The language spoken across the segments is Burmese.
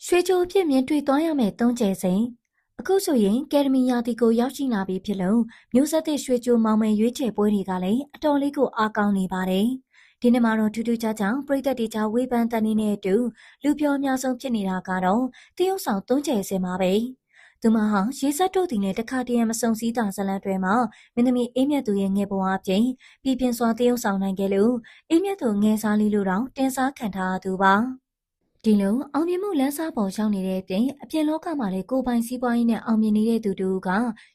ရွှေကြိုအဖြစ်မြင်တွေ့သွားရမယ့်သုံးကျဲစိန်အခုဆိုရင်ကယ်ဒမီယာတီကိုရောက်ရှိလာပြီဖြစ်လို့မျိုးဆက်သစ်ရွှေကြိုမောင်မယ်ရွေးချယ်ပွဲတွေကလည်းအတော်လေးကိုအားကောင်းနေပါတယ်ဒီနေ့မှာတော့ထူးထူးခြားခြားပြည်သက်တီချာဝေဖန်တန်နေတဲ့အတူလူပြောအများဆုံးဖြစ်နေတာကတော့တရုတ်ဆောင်သုံးကျဲစင်ပါပဲသူမဟာရေစက်တို့ဒီနဲ့တခါတည်းမစုံစည်းတာဇလန်တွေမှာမင်းသမီးအေးမြတ်သူရဲ့ငယ်ဘဝအပြင်ပြည်ပြင်းစွာတရုတ်ဆောင်နိုင်ခဲ့လို့အေးမြတ်သူငယ်စားလေးလို့တောင်တင်စားခံထားရသူပါဒီလိုအောင်မြင်မှုလမ်းစာပေါ်ရောက်နေတဲ့အပြင်အပြင်လောကမှာလည်းကိုယ်ပိုင်စီးပွားရေးနဲ့အောင်မြင်နေတဲ့သူတို့က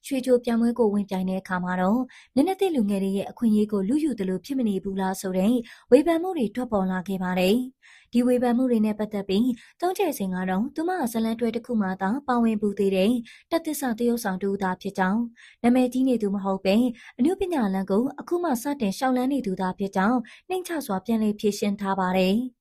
ရွှေကြိုပြိုင်ပွဲကိုဝင်ပြိုင်တဲ့အခါမှာတော့မျက်နှာသစ်လူငယ်တွေရဲ့အခွင့်အရေးကိုလူယူတယ်လို့ဖြစ်မနေဘူးလားဆိုတဲ့ဝေဖန်မှုတွေထွက်ပေါ်လာခဲ့ပါတယ်။ဒီဝေဖန်မှုတွေနဲ့ပတ်သက်ပြီးတုံးကျဲစင်ကတော့သူမဇလန်တွဲတစ်ခုမှသာပါဝင်ပူသေးတဲ့တက်သစ္စာတရုတ်ဆောင်တူသားဖြစ်ကြောင်းနာမည်ကြီးနေသူမဟုတ်ပဲအမှုပညာလမ်းကိုအခုမှစတင်ရှောက်လန်းနေသူသားဖြစ်ကြောင်းနှိမ်ချစွာပြန်လည်ဖြေရှင်းထားပါတယ်။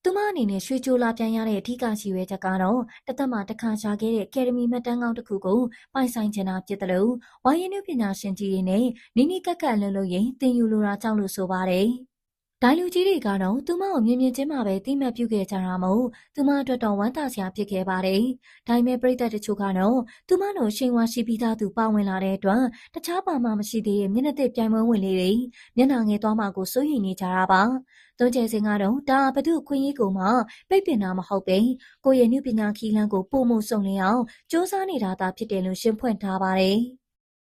သူမအနေနဲ့ရွှေကြိုလာပြန်ရတဲ့အထူးရှိရွယ်ချက်ကတော့တသက်မှတစ်ခါရှာခဲ့တဲ့ကယ်ဒမီမှတ်တမ်းကောင်းတစ်ခုကိုပိုင်ဆိုင်ချင်တာဖြစ်တယ်လို့ဝိုင်းရင်းနှပညာရှင်ကြီးတွေနဲ့နီးနီးကပ်ကပ်လှုပ်လို့ရင်သင်ယူလိုတာကြောင့်လို့ဆိုပါတယ်။ဒိုင်လူကြီးတွေကတော့သူမကိုမြင်မြင်ချင်းမှပဲတိမှတ်ပြုခဲ့ကြတာမို့သူမအတွက်တော့ဝမ်းသာစရာဖြစ်ခဲ့ပါတယ်။ဒါပေမဲ့ပြည်သက်တချို့ကတော့သူမတို့ရှင်ဝါရှိပြီးသားသူပါဝင်လာတဲ့အတွက်တခြားပါမှမရှိသေးတဲ့မျက်နှာသစ်ပြိုင်ပွဲဝင်လေးတွေမျက်နှာငယ်သွားမှကိုစိုးရိမ်နေကြတာပါ။သုံးကျဲစင်ကတော့ဒါဘသူခွင့်ရေးကိုမှပိတ်ပင်တာမဟုတ်ပဲကိုယ့်ရဲ့နှပညာခီးလန်းကိုပုံမှုစုံလင်အောင်စ조사နေတာသာဖြစ်တယ်လို့ရှင်းဖွင့်ထားပါတယ်။